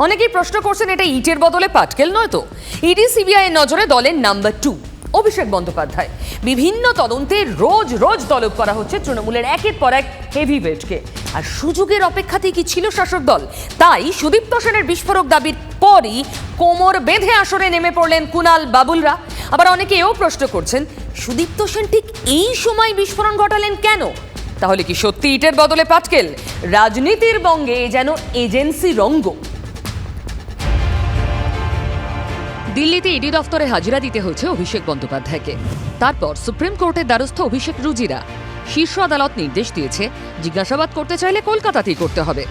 অনেকেই প্রশ্ন করছেন এটা ইটের বদলে পাটকেল নয় তো? ইডি সিবিআই এর নজরে দলের নাম্বার 2 অভিষেক বন্দ্যোপাধ্যায়। বিভিন্ন তদন্তে রোজ রোজ তলব করা হচ্ছে তৃণমূলের একের পর এক হেভিওয়েটকে। আর সুযোগের অপেক্ষাতেই কি ছিল শাসক দল? তাই সুদীপ্ত সেনের বিস্ফোরক দাবির পরই কোমর বেঁধে আসরে নেমে পড়লেন কুণাল বাবুলরা। আবার অনেকে এও প্রশ্ন করছেন সুদীপ্ত সেন ঠিক এই সময় বিস্ফোরণ ঘটালেন কেন? তাহলে কি সত্যি ইটের বদলে পাটকেল? রাজনীতির বঙ্গে যেন এজেন্সি রঙ্গ। দিল্লিতে ইডি দফতরে হাজিরা দিতে হয়েছে অভিষেক বন্দ্যোপাধ্যায়কে। তারপর সুপ্রিম কোর্টের দ্বারস্থ অভিষেক রুজিরা। শীর্ষ আদালত নির্দেশ দিয়েছে জিজ্ঞাসাবাদ করতে চাইলে কলকাতাতেই করতে হবে।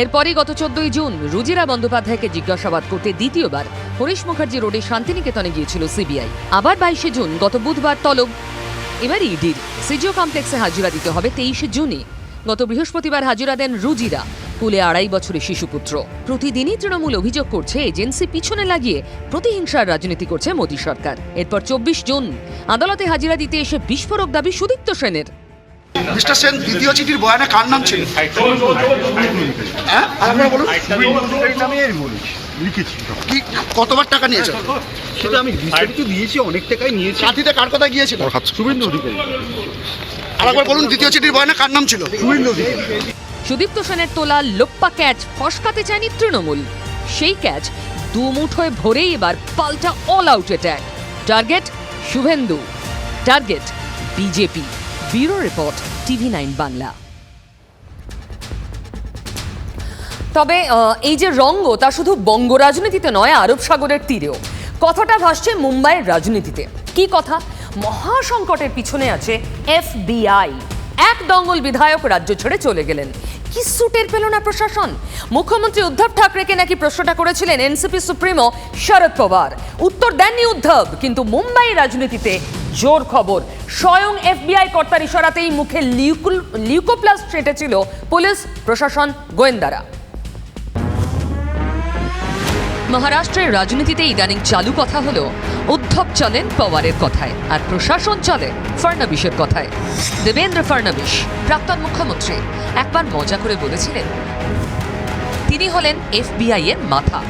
এরপরই গত 14 জুন রুজিরা বন্দ্যোপাধ্যায়কে জিজ্ঞাসাবাদ করতে দ্বিতীয়বার হরিশ মুখার্জি রোডে শান্তিনিকেতনে গিয়েছিল সিবিআই। আবার 22 জুন গত বুধবার তলব। এবার ইডির সিজিও কমপ্লেক্সে হাজিরা দিতে হবে 23 জুনই। গত বৃহস্পতিবার হাজিরা দেন রুজিরা। কুলে 2.5 বছরের শিশুপুত্র। প্রতিদিনই তৃণমূল অভিযোগ করছে এজেন্সি পিছনে লাগিয়ে প্রতিহিংসার রাজনীতি করছে মোদী সরকার। এরপর 24 জুন আদালতে হাজিরা দিতে এসে বিস্ফোরক দাবি সুদীপ্ত সেনের। মিস্টার সেন, দ্বিতীয় চিঠির বয়ানে কার নাম ছিল? হ্যাঁ, আপনারা বলুন। কি কতবার টাকা নিয়েছেন? সেটা আমি বিস্তারিত দিয়েছি, অনেক টাকাই নিয়েছি। সাথীতে কার কথা গিয়েছিল? শুভেন্দু অধিকারী। আরেকবার বলুন, দ্বিতীয় চিঠির বয়ানে কার নাম ছিল? শুভেন্দু অধিকারী। সুদীপ্ত সেনের তোলা লোপ্পা ক্যাচ ফসকাতে চায়নি তৃণমূল। সেই ক্যাচ দু মুঠোয় ভরেই এবার পাল্টা all out attack. Target Suvendu, target BJP. Bureau report, TV9 Bangla. তবে এই যে রঙ্গ, তা শুধু বঙ্গ রাজনীতিতে নয়, আরব সাগরের তীরেও কথাটা ভাসছে মুম্বাইয়ের রাজনীতিতে। কি কথা? মহাসংকটের পিছনে আছে FBI। এক দঙ্গল বিধায়ক রাজ্য ছেড়ে চলে গেলেন। কিচ্ছু টের পেল না প্রশাসন। মুখ্যমন্ত্রী উদ্ধব ঠাকরেকে নাকি প্রশ্নটা করেছিলেন এনসিপি সুপ্রিমো শরদ পাওয়ার। উত্তর দেননি উদ্ধব। কিন্তু মুম্বাই রাজনীতিতে জোর খবর, স্বয়ং FBI কর্তার ইশারাতেই মুখে লিউকোপ্লাস্ট ছেটেছিল পুলিশ, প্রশাসন, গোয়েন্দারা। মহারাষ্ট্রের রাজনীতিতে ইদানিং চালু কথা হলো উদ্ধব চলেন পাওয়ারের কথায়, আর প্রশাসন চলে ফাড়নবিশের কথায়। দেবেন্দ্র ফাড়নবিশ, প্রাক্তন মুখ্যমন্ত্রী, একবার মজা করে বলেছিলেন তিনি হলেন FBI এর মাথা।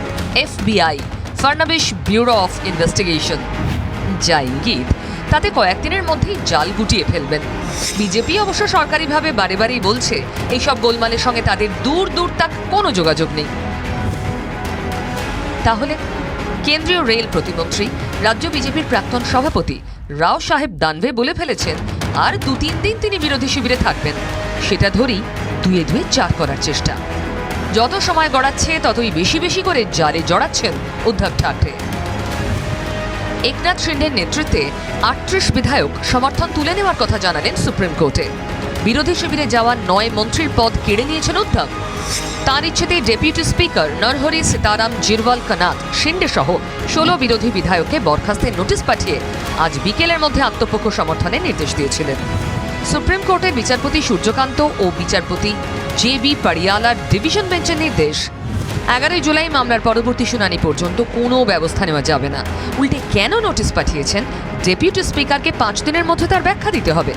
FBI, Fadnavis bureau of investigation. যা ইঙ্গিত, তাতে কয়েকদিনের মধ্যেই জাল গুটিয়ে ফেলবেন। বিজেপি অবশ্য সরকারিভাবে বারে বারেই বলছে এইসব গোলমালের সঙ্গে তাদের দূর দূর তাক কোনো যোগাযোগ নেই। তাহলে কেন্দ্রীয় রেল প্রতিমন্ত্রী, রাজ্য বিজেপির প্রাক্তন সভাপতি রাও সাহেব দানভে বলে ফেলেছেন আর 2-3 দিন তিনি বিরোধী শিবিরে থাকবেন। সেটা ধরেই 2-2 4 করার চেষ্টা। যত সময় গড়াচ্ছে ততই বেশি বেশি করে জালে জড়াচ্ছেন উদ্ধব ঠাকরে। একনাথ শিন্ডের নেতৃত্বে 38 বিধায়ক সমর্থন তুলে নেওয়ার কথা জানালেন সুপ্রিম কোর্টে। বিরোধী শিবিরে যাওয়া 9 মন্ত্রীর পদ কেড়ে নিয়েছেন উদ্ধব। তাঁর ইচ্ছেতেই ডেপুটি স্পিকার নরহরি সীতারাম জিরওয়াল কানাথ শিন্ডে সহ 16 বিরোধী বিধায়ককে বরখাস্তের নোটিশ পাঠিয়ে আজ বিকেলের মধ্যে আত্মপক্ষ সমর্থনের নির্দেশ দিয়েছিলেন। সুপ্রিম কোর্টের বিচারপতি সূর্যকান্ত ও বিচারপতি JB পারিয়ালার ডিভিশন বেঞ্চের নির্দেশ, 11 জুলাই মামলার পরবর্তী শুনানি পর্যন্ত কোনো ব্যবস্থা নেওয়া যাবে না। উল্টে কেন নোটিশ পাঠিয়েছেন? ডেপুটি স্পিকারকে 5 দিনের মধ্যে তার ব্যাখ্যা দিতে হবে।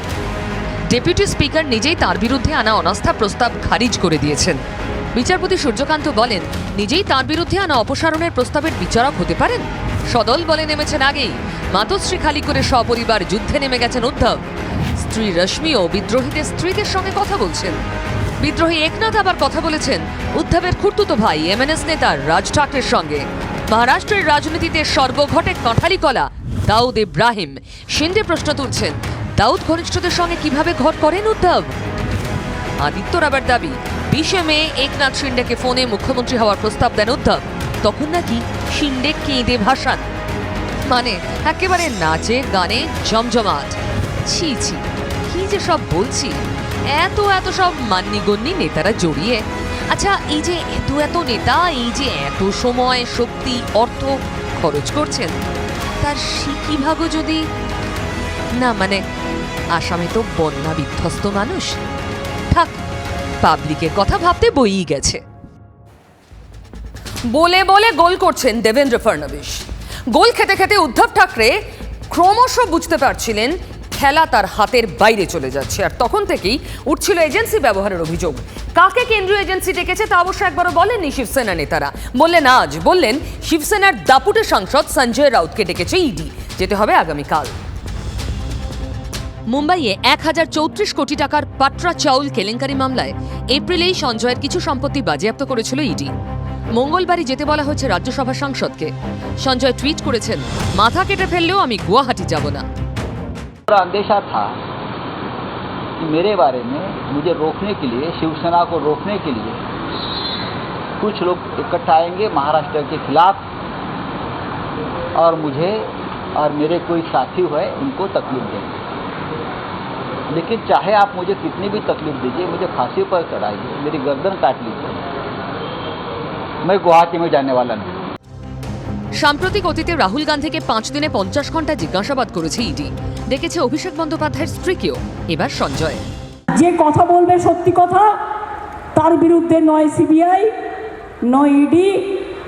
ডেপুটি স্পিকার নিজেই তার বিরুদ্ধে আনা অনাস্থা প্রস্তাব খারিজ করে দিয়েছেন। বিচারপতি সূর্যকান্ত বলেন, নিজেই তার বিরুদ্ধে আনা অপসারণের প্রস্তাবের বিচারক হতে পারেন? সদল বলে নেমেছেন আগেই। মাতোশ্রী খালি করে সপরিবার যুদ্ধে নেমে গেছেন উদ্ধব। স্ত্রী রশ্মিও বিদ্রোহীদের স্ত্রীদের সঙ্গে কথা বলছেন। বিদ্রোহী একনাথ আবার কথা বলেছেন উদ্ধবের খুড়তুতো ভাই MNS নেতা রাজ ঠাকরের সঙ্গে। মহারাষ্ট্রের রাজনীতিতে সর্বঘটে কাঁঠালি কলা দাউদ ইব্রাহিম। শিন্ডে প্রশ্ন তুলছেন, দাউদ ঘনিষ্ঠদের সঙ্গে কিভাবে ঘর করেন উদ্ধব? আদিত্যর আবার দাবি, 20 মে একনাথ শিন্ডেকে ফোনে মুখ্যমন্ত্রী হওয়ার প্রস্তাব দেন উদ্ধব। তখন নাকি শিন্ডে কেঁদে ভাসান। মানে একেবারে নাচে গানে জমজমাট। ছি ছি, কি যে সব বলছি। এত সব মান্যিগণ্যি নেতারা জড়িয়ে। আচ্ছা, এই যে এত নেতা, এই যে এত সময়, শক্তি, অর্থ খরচ করছেন, তার সিকিভাগও যদি না, মানে আসামে তো বন্যা বিধ্বস্ত মানুষ। থাক, পাবলিকের কথা ভাবতে বইই গেছে। বলে বলে গোল করছেন দেবেন্দ্র ফাড়নবিশ। গোল খেতে খেতে উদ্ধব ঠাকরে ক্রমশ বুঝতে পারছিলেন খেলা তার হাতের বাইরে চলে যাচ্ছে। আর তখন থেকেই উঠছিল এজেন্সি ব্যবহারের অভিযোগ। কাকে কেন্দ্রীয় এজেন্সি ডেকেছে তা অবশ্য একবারও বলেননি শিবসেনা নেতারা। বললেন আজ, বললেন শিবসেনার দাপুটে সাংসদ সঞ্জয় রাউতকে ডেকেছে ইডি, যেতে হবে আগামীকাল। মুম্বাইয়ে 1034 কোটি টাকার পাট্রা চাউল কেলেঙ্কারি মামলায় এপ্রিলেই সঞ্জয়ের কিছু সম্পত্তি বাজেয়াপ্ত করেছিল ইডি। মঙ্গলবারই যেতে বলা হয়েছে রাজ্যসভা সাংসদকে। সঞ্জয় টুইট করেছেন, মাথা কেটে ফেললেও আমি গুয়াহাটি যাব না। पूरा अंदेशा था कि मेरे बारे में मुझे रोकने के लिए, शिवसेना को रोकने के लिए कुछ लोग इकट्ठा आएंगे महाराष्ट्र के खिलाफ और मुझे और मेरे कोई साथी हुए उनको तकलीफ देंगे। लेकिन चाहे आप मुझे कितनी भी तकलीफ दीजिए, मुझे फांसी पर चढ़ाइए, मेरी गर्दन काट लीजिए, मैं गुवाहाटी में जाने वाला नहीं। সাম্প্রতিক অতীতে রাহুল গান্ধীকে 5 দিনে 50 ঘন্টা জিজ্ঞাসাবাদ করেছে ইডি। ডেকেছে অভিষেক বন্দ্যোপাধ্যায়ের স্ত্রীকেও, এবার সঞ্জয়। যে কথা বলবে সত্যি কথা, তার বিরুদ্ধে নয় সিবিআই নয় ইডি।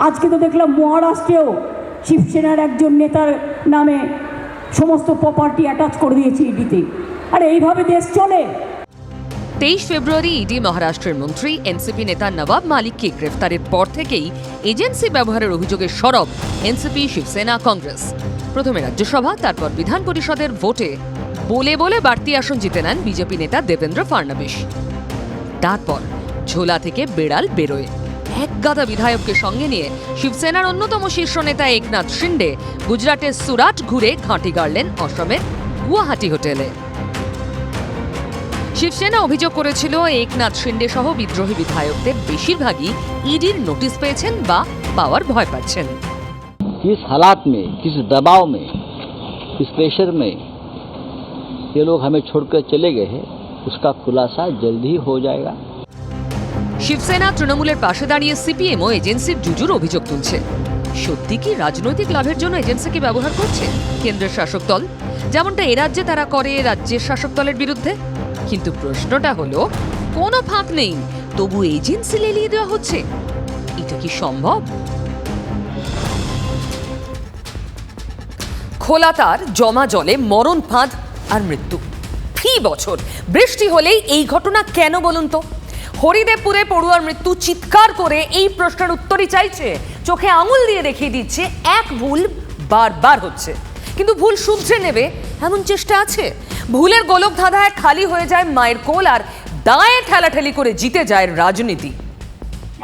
আজকে তো দেখলাম মহারাষ্ট্রেও শিবসেনার একজন নেতার নামে সমস্ত প্রপার্টি অ্যাটাচ করে দিয়েছে ইডিতে। আর এইভাবে দেশ চলে। 23 ফেব্রুয়ারি ইডি মহারাষ্ট্রের মন্ত্রী এনসিপি নেতা নবাব মালিককে গ্রেফতারের পর থেকেই এজেন্সি ব্যবহারের অভিযোগে সরব এনসিপি, শিবসেনা, কংগ্রেস। প্রথমে রাজ্যসভা, তারপর বিধান পরিষদের ভোটে বলে বলে বাড়তি আসন জিতে নেন বিজেপি নেতা দেবেন্দ্র ফাড়নবিস। তারপর ঝোলা থেকে বেড়াল বেরোয়। এক গাদা বিধায়ককে সঙ্গে নিয়ে শিবসেনার অন্যতম শীর্ষ নেতা একনাথ শিন্ডে গুজরাটের সুরাট ঘুরে ঘাঁটি গাড়লেন অসমের গুয়াহাটি হোটেলে। শিবসেনা অভিযোগ করেছিল একনাথ শিন্ডে সহ বিদ্রোহী বিধায়কদের বেশিরভাগই ইডির নোটিশ পেয়েছেন বা পাওয়ার ভয় পাচ্ছেন। किस हालात में, किस दबाव में, किस प्रेशर में ये लोग हमें छोड़कर चले गए हैं, उसका खुलासा जल्द ही हो जाएगा। শিবসেনা তৃণমূলের পাশে দাঁড়িয়ে সিপিএমও এজেন্সির জুজুর অভিযোগ তুলছে। সত্যি কি রাজনৈতিক লাভের জন্য এজেন্সিকে ব্যবহার করছে কেন্দ্রের শাসক দল, যেমনটা এ রাজ্যে তারা করে রাজ্যের শাসক দলের বিরুদ্ধে? কিন্তু প্রশ্নটা হলো, কোনো ফাঁক নেই, তবু এজেন্সি লেলিয়ে দেওয়া হচ্ছে। এটা কি সম্ভব? খোলা তার, জমা জলে মরণ ফাঁদ আর মৃত্যু। ফি বছর বৃষ্টি হলেই এই ঘটনা কেন বলুন তো? হরিদেবপুরে পড়ুয়ার মৃত্যু চিৎকার করে এই প্রশ্নের উত্তরই চাইছে, চোখে আঙুল দিয়ে দেখিয়ে দিচ্ছে এক ভুল বারবার হচ্ছে, কিন্তু ভুল শুধরে নেবে এমন চেষ্টা আছে। ভুলের গোলক ধাঁধায় খালি হয়ে যায় মায়ের কোল, আর দায়ে ঠেলাঠেলি করে জিতে যায় রাজনীতি।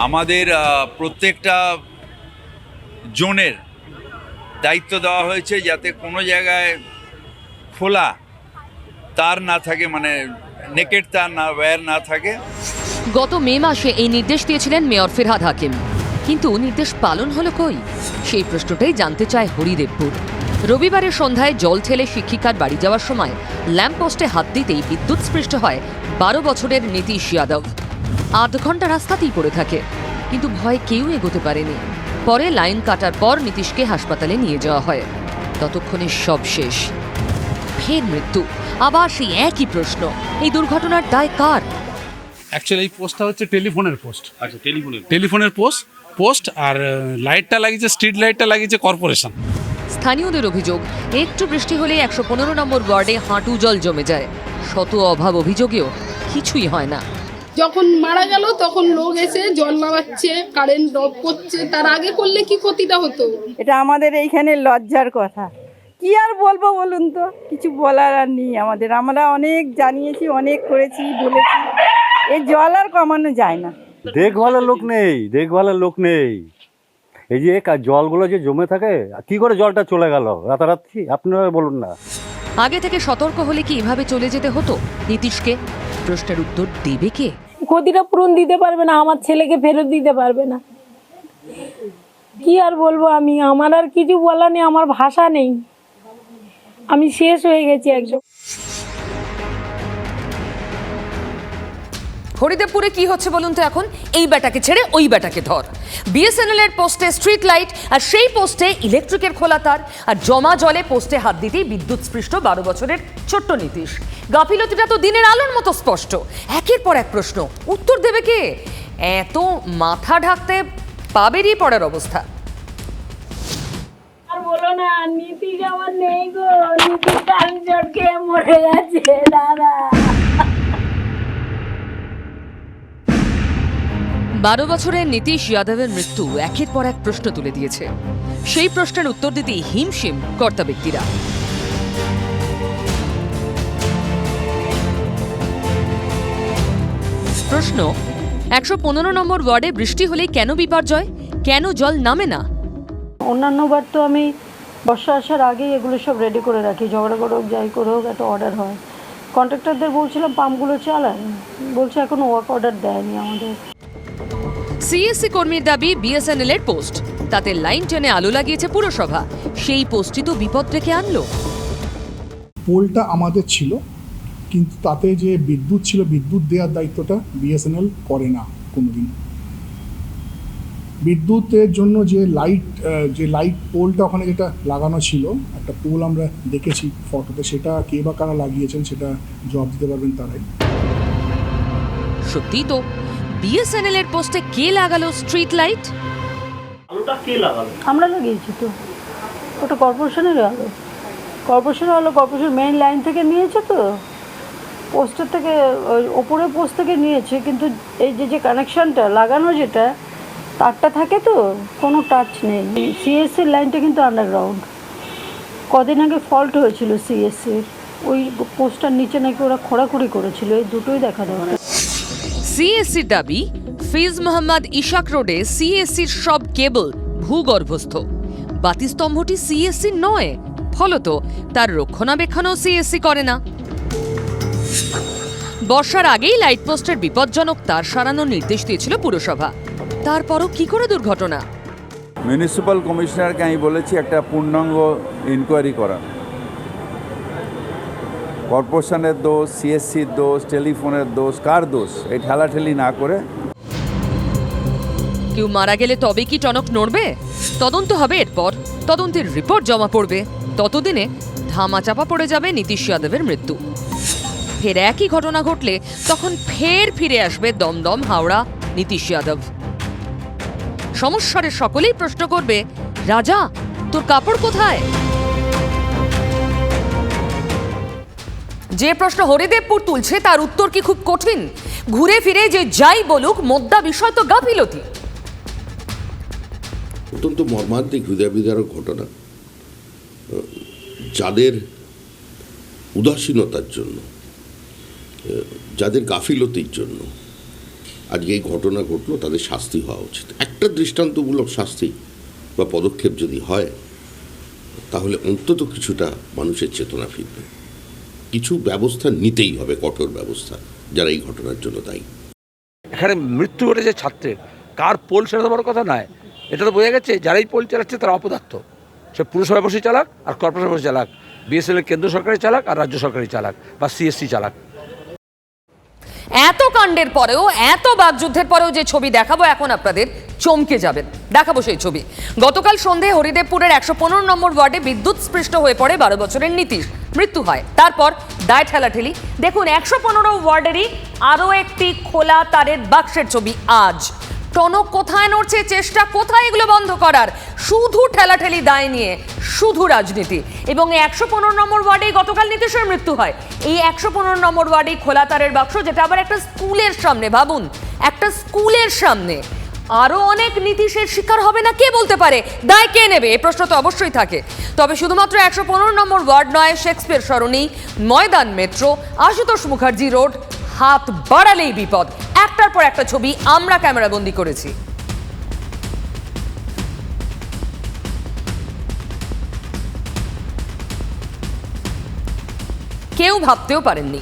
আমাদের প্রত্যেকটা জোনের দায়িত্ব দেওয়া হয়েছে যাতে কোনো জায়গায় খোলা তার না থাকে, মানে নেকেড তার না, ওয়্যার না থাকে। গত মে মাসে এই নির্দেশ দিয়েছিলেন মেয়র ফিরহাদ হাকিম, কিন্তু নির্দেশ পালন হলো কই? সেই প্রশ্নটাই জানতে চায় হরিদেবপুর। রবিবারের সন্ধ্যায় জল ঠেলে শিক্ষিকার বাড়ি যাওয়ার সময় ল্যাম্পপোস্টে হাত দিতেই বিদ্যুৎস্পৃষ্ট হয় 12 বছরের নীতিশ যাদব। 8 ঘন্টা রাস্তাতেই পড়ে থাকে, কিন্তু ভয়ে কেউ এগোতে পারেনি। পরে লাইন কাটার পর নীতিশকে হাসপাতালে নিয়ে যাওয়া হয়। ততক্ষণে সব শেষ, ফের মৃত্যু। আবার সেই একই প্রশ্ন, এই দুর্ঘটনার দায় কার? অ্যাকচুয়ালি এই পোস্টটা হচ্ছে টেলিফোনের পোস্ট। আচ্ছা, টেলিফোনের পোস্ট আর লাইটটা লাগিয়েছে, স্ট্রিট লাইটটা লাগিয়েছে কর্পোরেশন। স্থানীয়দের অভিযোগ, একটু বৃষ্টি হলেই 115 নম্বর ওয়ার্ডে হাঁটু জল জমে যায়। শত অভাব অভিযোগেও কিছুই হয় না। যখন মারা গেল তখন লোক এসে জল নামাচ্ছে, কারেন্ট অফ করছে, তার আগে করলে কি ক্ষতিটা হতো? এটা আমাদের এইখানে লজ্জার কথা। কি আর বলবো বলুন তো, কিছু বলার আর নেই আমাদের। আমরা অনেক জানিয়েছি, অনেক করেছি, বলেছি, এই জল আর কমানো যায় না। দেখভালের লোক নেই। এই যে জলগুলো যে জমে থাকে, কি করে জলটা চলে গেল রাতারাতি, আপনারা বলুন না। আগে থেকে সতর্ক হলে কি এভাবে চলে যেতে হতো নীতিশকে? প্রশ্নের উত্তর দেবে কে? ক্ষতিটা পূরণ দিতে পারবে না, আমার ছেলেকে ফেরত দিতে পারবে না। কি আর বলবো আমি, আমার আর কিছু বলা নেই, আমার ভাষা নেই, আমি শেষ হয়ে গেছি একদম। হরিদেবপুরে কি হচ্ছে বলুন তো এখন? এই ব্যাটাকে ছেড়ে ওই ব্যাটাকে ধর। বিএসএনএল এর পোস্টে স্ট্রিট লাইট, আর সেই পোস্টে ইলেকট্রিকের খোলা তার, আর জমা জলে পোস্টে হাত দিতেই বিদ্যুৎস্পৃষ্ট 12 বছরের ছোট্ট নীতিশ। গাফিলতিটা তো দিনের আলোর মতো স্পষ্ট। একের পর এক প্রশ্ন, উত্তর দেবে কে? এত মাথা ঢাকতে পা বেরিয়ে পড়ার অবস্থা। আর বলো না, নীতিশ আমার নেই গো, নীতিশ ক্যান্সার খেয়ে মরে গেছে দাদা। 12 বছরের নীতিশ যাদবের মৃত্যু একের পর এক প্রশ্ন তুলে দিয়েছে। সেই প্রশ্নের উত্তর দিতেই হিমশিম কর্তা ব্যক্তিরা। প্রশ্ন, 115 নম্বর ওয়ার্ডে বৃষ্টি হলেই কেন বিপর্যয়, কেন জল নামে না? অন্যান্য বার তো আমি বর্ষা আসার আগেই এগুলো সব রেডি করে রাখি, ঝগড়া করে হোক যাই করে হোক একটা অর্ডার হয়। কন্ট্রাক্টরদের বলছিলাম পাম্পগুলো চালান, বলছে এখনো ওয়ার্ক অর্ডার দেয়নি আমাদের। সিএসসি কর্মীর দাবি বিএসএনএল এর পোস্ট, তাতে লাইন টেনে আলো লাগিয়েছে পুরসভা। সেই পোস্টই তো বিপদ ডেকে আনলো। পোলটা আমাদের ছিল, কিন্তু তাতে যে বিদ্যুৎ ছিল, বিদ্যুৎ দেওয়ার দায়িত্বটা বিএসএনএল করে না কোনোদিন। বিদ্যুতের জন্য যে লাইট পোলটা ওখানে যেটা লাগানো ছিল, একটা পোল আমরা দেখেছি ফটোতে, সেটা কে বা কারা লাগিয়েছেন সেটা জবাব দিতে পারবেন তারাই। সত্যি তো, বিএসএনএল এর পোস্টে কে লাগালো স্ট্রিট লাইট? আমরা লাগিয়েছি তো, ওটা কর্পোরেশনের আলো। কর্পোরেশনের আলো কর্পোরেশন মেইন লাইন থেকে নিয়েছে তো, পোস্টের থেকে ওই ওপরের পোস্ট থেকে নিয়েছে, কিন্তু এই যে কানেকশনটা লাগানো যেটা তারটা থাকে তো কোনো টাচ নেই। সিএসসির লাইনটা কিন্তু আন্ডারগ্রাউন্ড। কদিন আগে ফল্ট হয়েছিল সিএসসির, ওই পোস্টার নিচে নাকি ওরা খোঁড়াখুড়ি করেছিল, এই দুটোই দেখা দরকার। সিএসসির দাবি, ফিজ মোহাম্মদ ইশাক রোডে সিএসসির সব কেবল ভূগর্ভস্থ। বাতিস্তম্ভটি সিএসসি নয়, ফলত তার রক্ষণাবেক্ষণও সিএসসি করে না। বর্ষার আগেই লাইট পোস্টের বিপজ্জনক তার সারানোর নির্দেশ দিয়েছিল পুরসভা। তারপরও কি করে দুর্ঘটনা? মিউনিসিপ্যাল কমিশনারকে আমি বলেছি একটা পূর্ণাঙ্গ ইনকোয়ারি করার। কর্পোরেশনের দোষ, সিএসসির দোষ, টেলিফোনের দোষ, কার দোষ, এই ঠেলাঠেলি না করে। কেউ মারা গেলে তবে কি টনক নড়বে? তদন্ত হবে, এরপর তদন্তের রিপোর্ট জমা পড়বে। ততদিনে ধামাচাপা পড়ে যাবে নীতিশ যাদবের মৃত্যু। ফের একই ঘটনা ঘটলে তখন ফের ফিরে আসবে দমদম হাওড়া নীতিশ যাদব। সমস্যার সকলেই প্রশ্ন করবে, রাজা তোর কাপড় কোথায়? যে প্রশ্ন হরিদেবপুর তুলছে তার উত্তর কি খুব কঠিন? ঘুরে ফিরে যে যাই বলুক, মোদ্দা বিষয় তো গাফিলতি। অত্যন্ত মর্মান্তিক, হৃদয় বিদারক ঘটনা। যাদের উদাসীনতার জন্য, যাদের গাফিলতির জন্য আজকে এই ঘটনা ঘটলো, তাদের শাস্তি হওয়া উচিত। একটা দৃষ্টান্তমূলক শাস্তি বা পদক্ষেপ যদি হয়, তাহলে অন্তত কিছুটা মানুষের চেতনা ফিরবে। কিছু ব্যবস্থা নিতেই হবে, কঠোর ব্যবস্থা, যারা এই ঘটনার জন্য দায়ী। এখানে মৃত্যু ঘটেছে ছাত্রের, কার পোল সেটা তো বড় কথা নয়। এটা তো বোঝা গেছে যারাই পোল চালাচ্ছে তারা অপদার্থ। সে পুরসভা বসে চালাক আর কর্পোরেশন বসে চালাক, বিএসএনএল কেন্দ্র সরকারি চালাক আর রাজ্য সরকারি চালাক বা সিএসসি চালাক। এত কাণ্ডের পরেও, এত বাকযুদ্ধের পরেও যে ছবি দেখাবো এখন আপনাদের, চমকে যাবেন। দেখাবো সেই ছবি। গতকাল সন্ধে হরিদেবপুরের 115 নম্বর ওয়ার্ডে বিদ্যুৎ স্পৃষ্ট হয়ে পড়ে 12 বছরের নীতিশ। মৃত্যু হয়, তারপর দায় ঠেলাঠেলি। দেখুন 115 ওয়ার্ডেরই আরও একটি খোলা তারের বাক্সের ছবি আজ। টনক কোথায় নড়ছে, চেষ্টা কোথায় এগুলো বন্ধ করার? শুধু ঠেলাঠেলি, দায় নিয়ে শুধু রাজনীতি। এবং 115 নম্বর ওয়ার্ডেই গতকাল নীতিশের মৃত্যু হয়। এই 115 নম্বর ওয়ার্ডেই খোলা তারের বাক্স, যেটা আবার একটা স্কুলের সামনে। ভাবুন, একটা স্কুলের সামনে। আরও অনেক নীতিশের শিকার হবে না কে বলতে পারে? দায় কে নেবে? এই প্রশ্ন তো অবশ্যই থাকে। তবে শুধুমাত্র 115 নম্বর ওয়ার্ড নয়, শেক্সপিয়ার সরণি, ময়দান মেট্রো, আশুতোষ মুখার্জি রোড, হাত বাড়ালেই বিপদ। একটার পর একটা ছবি আমরা ক্যামেরাবন্দি করেছি। কেউ ভাবতেও পারেননি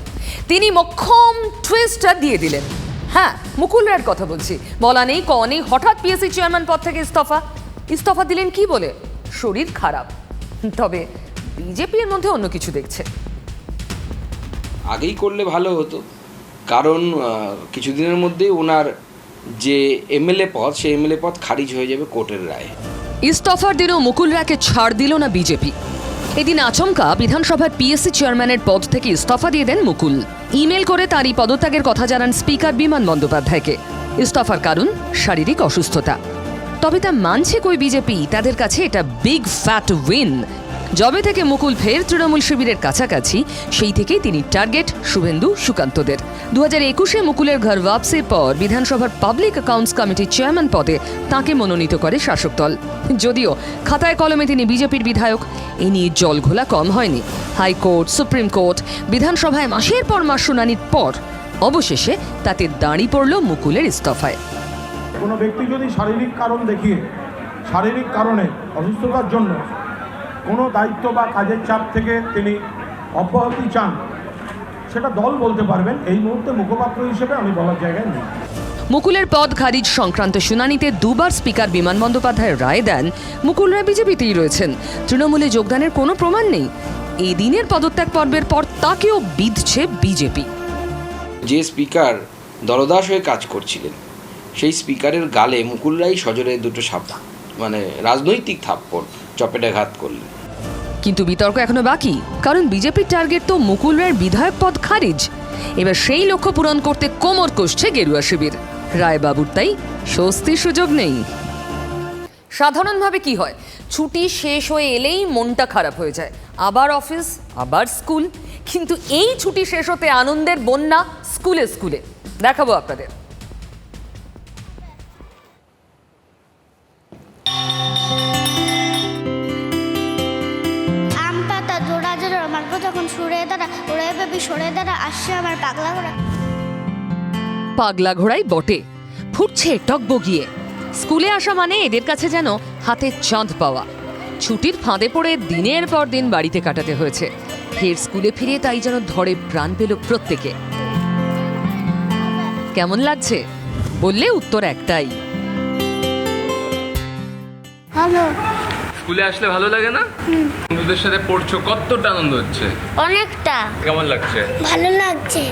তিনি মোক্ষম টুইস্টটা দিয়ে দিলেন। হ্যাঁ, মুকুল রায়ের কথা বলছি। বলা নেই ক নেই, হঠাৎ পিএসসি চেয়ারম্যান পদ থেকে ইস্তফা দিলেন কি বলে? শরীর খারাপ। তবে বিজেপি এর মধ্যে অন্য কিছু দেখছে। আগেই করলে ভালো হতো, কারণ কিছুদিনের মধ্যে ওনার যে এমএলএ পদ, সেই এমএলএ পদ খারিজ হয়ে যাবে কোর্টের রায়ে। ইস্তফার দিনও মুকুল রায়কে ছাড় দিল না বিজেপি। এদিন আচমকা বিধানসভার পিএসসি চেয়ারম্যানের পদ থেকে ইস্তফা দিয়ে দেন মুকুল। ইমেল করে তারই পদত্যাগের কথা জানান স্পিকার বিমান বন্দ্যোপাধ্যায়কে। ইস্তফার কারণ শারীরিক অসুস্থতা। তবে তা মানছে কই বিজেপি? তাদের কাছে এটা বিগ ফ্যাট উইন। যবে থেকে মুকুল ফের তৃণমূল শিবিরের কাছাকাছি সেই থেকেই তিনি টার্গেট শুভেন্দু সুকান্তদের। 2021-এ মুকুলের ঘর ওয়াপসির পর বিধানসভার পাবলিক অ্যাকাউন্টস কমিটির চেয়ারম্যান পদে তাঁকে মনোনীত করে শাসক দল। যদিও খাতায় কলমে তিনি বিজেপির বিধায়ক, এ নিয়ে জলঘোলা কম হয়নি। হাইকোর্ট, সুপ্রিম কোর্ট, বিধানসভায় মাসের পর মাস শুনানির পর অবশেষে তাতে দাঁড়ি পড়ল মুকুলের ইস্তফায়। কোনো ব্যক্তি যদি শারীরিক কারণ দেখিয়ে শারীরিক কারণে অসুস্থতার জন্য কোনো দায়িত্ব বা কাজের চাপ থেকে তিনি অব্যাহতি চান, সেটা দল বলতে পারবেন। এই মুহূর্তে মুখপাত্র হিসেবে আমি বলার জায়গায় নেই। মুকুলের পদ খারিজ সংক্রান্ত শুনানিতে দুবার স্পিকার বিমান বন্দ্যোপাধ্যায় রায় দেন মুকুল রায় বিজেপিতেই রয়েছেন, তৃণমূলে যোগদানের কোনো প্রমাণ নেই। এই দিনের পদত্যাগ পর্বের পর তাকেও বিঁধছে বিজেপি। যে স্পিকার দলদাস হয়ে কাজ করছিলেন সেই স্পিকারের গালে মুকুল রায় সজোরে দুটো রাজনৈতিক থাপ্পড় চপেটাঘাত করলেন। কিন্তু বিতর্ক এখনো বাকি, কারণ বিজেপির টার্গেট তো মুকুল রায়ের বিধায়ক পদ খারিজ। এবার সেই লক্ষ্য পূরণ করতে কোমর কষছে গেরুয়া শিবির। রায়বাবুর তাই স্বস্তির সুযোগ নেই। সাধারণভাবে কি হয়, ছুটি শেষ হয়ে এলেই মনটা খারাপ হয়ে যায়, আবার অফিস, আবার স্কুল। কিন্তু এই ছুটি শেষ হতে আনন্দের বন্যা স্কুলে স্কুলে। দেখাবো আপনাদের। পাগলা ঘোড়াই বটে, ফুটছে টকবগিয়ে। স্কুলে আসা মানে এদের কাছে যেন হাতে চাঁদ পাওয়া। ছুটির ফাঁদে পড়ে দিনের পর দিন বাড়িতে কাটাতে হয়েছে, ফের স্কুলে ফিরে তাই যেন ধরে প্রাণ পেল প্রত্যেকে। কেমন লাগছে বললে উত্তর একটাই, ভালো। স্কুলে আসলে ভালো লাগে না? বন্ধুদের সাথে পড়ছো, কতটা আনন্দ হচ্ছে? অনেকটা। কেমন লাগছে? ভালো লাগছে।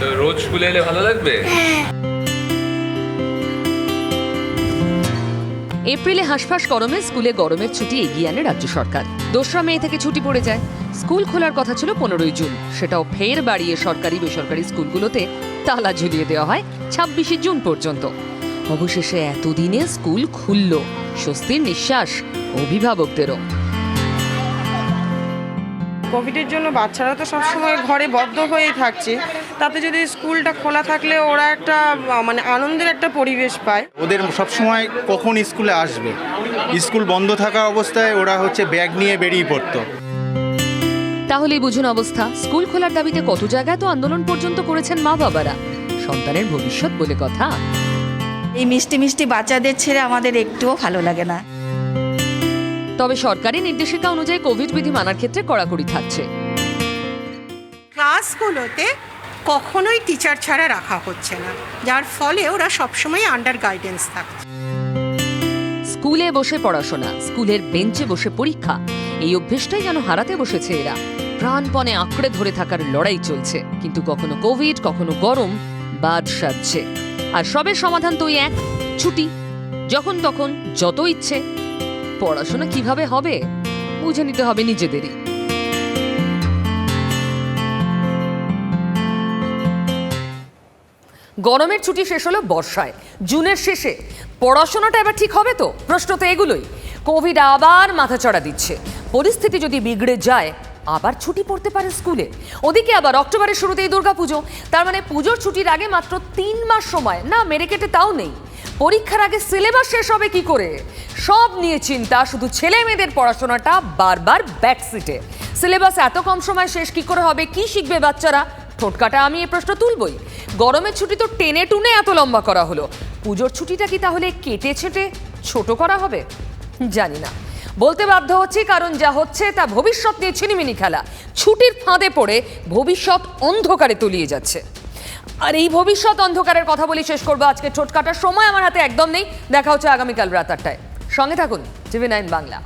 তো রোজ স্কুলে এলে ভালো লাগবে? হ্যাঁ। এপ্রিলে হাঁসফাঁস গরমে স্কুলে গরমের ছুটি এগিয়ে আনে রাজ্য সরকার। 2রা মে থেকে ছুটি পড়ে যায়। স্কুল খোলার কথা ছিল 15ই জুন, সেটাও ফের বাড়িয়ে সরকারি বেসরকারি স্কুলগুলোতে তালা ঝুলিয়ে দেওয়া হয় 26শে জুন পর্যন্ত। অবশেষে এতদিনে স্কুল খুলল, স্বস্তির নিঃশ্বাস অভিভাবকদেরও। কোভিডের জন্য বাচ্চারা তো সবসময় ঘরে বদ্ধ হয়ে থাকছে, তাতে যদি স্কুলটা খোলা থাকলে ওরা একটা আনন্দের একটা পরিবেশ পায়। ওদের সবসময় কখন স্কুলে আসবে, স্কুল বন্ধ থাকা অবস্থায় ওরা ব্যাগ নিয়ে বেরিয়ে পড়তো। তাহলেই বুঝুন অবস্থা। স্কুল খোলার দাবিতে কত জায়গায় তো আন্দোলন পর্যন্ত করেছেন মা বাবারা। সন্তানের ভবিষ্যৎ বলে কথা। এই মিষ্টি মিষ্টি বাচ্চাদের ছেড়ে আমাদের একটুও ভালো লাগে না। তবে সরকারি নির্দেশিকা অনুযায়ী কোভিড বিধি মানার ক্ষেত্রে কড়াকড়ি থাকছে। ক্লাসগুলোতে কখনোই টিচার ছাড়া রাখা হচ্ছে না, যার ফলে ওরা সবসময় আন্ডার গাইডেন্স থাকছে। স্কুলে বসে পড়াশোনা, স্কুলের বেঞ্চে বসে পরীক্ষা, এই অভ্যেসটাই যেন হারাতে বসেছে এরা। প্রাণপণে আঁকড়ে ধরে থাকার লড়াই চলছে, কিন্তু কখনো কোভিড, কখনো গরম বাদ সাজছে। আর সবের সমাধান তো এক, ছুটি। যখন তখন যত ইচ্ছে। পড়াশোনা কিভাবে হবে বুঝে নিতে হবে নিজেদেরই। গরমের ছুটি শেষ হলো বর্ষায়, জুনের শেষে। পড়াশোনাটা এবার ঠিক হবে তো? প্রশ্ন তো এগুলোই। কোভিড আবার মাথাচড়া দিচ্ছে। পরিস্থিতি যদি বিগড়ে যায় আবার ছুটি পড়তে পারে স্কুলে। ওদিকে আবার অক্টোবরের শুরুতেই দুর্গাপুজো, তার মানে পুজোর ছুটির আগে মাত্র 3 মাস সময়, না মেরে কেটে তাও নেই। পরীক্ষার আগে সিলেবাস শেষ হবে কি করে, সব নিয়ে চিন্তা। শুধু ছেলে মেয়েদের পড়াশোনাটা বারবার ব্যাকসিটে। সিলেবাস এত কম সময় শেষ কি করে হবে, কি শিখবে বাচ্চারা? ঠোটকাটা আমি এই প্রশ্ন তুলবই। গরমের ছুটি তো টেনে টুনে এত লম্বা করা হলো, পুজোর ছুটিটা কি তাহলে কেটে ছেটে ছোট করা হবে? জানি না, বলতে বাধ্য হচ্ছি, কারণ যা হচ্ছে তা ভবিষ্যৎ নিয়ে ছিনিমিনি খেলা। ছুটির ফাঁদে পড়ে ভবিষ্যৎ অন্ধকারে তলিয়ে যাচ্ছে। আর এই ভবিষ্যৎ অন্ধকারের কথা বলি শেষ করবো আজকে ঠোটকাটার সময় আমার হাতে একদম নেই। দেখা হচ্ছে আগামীকাল রাত 8টায়। সঙ্গে থাকুন TV9 বাংলা।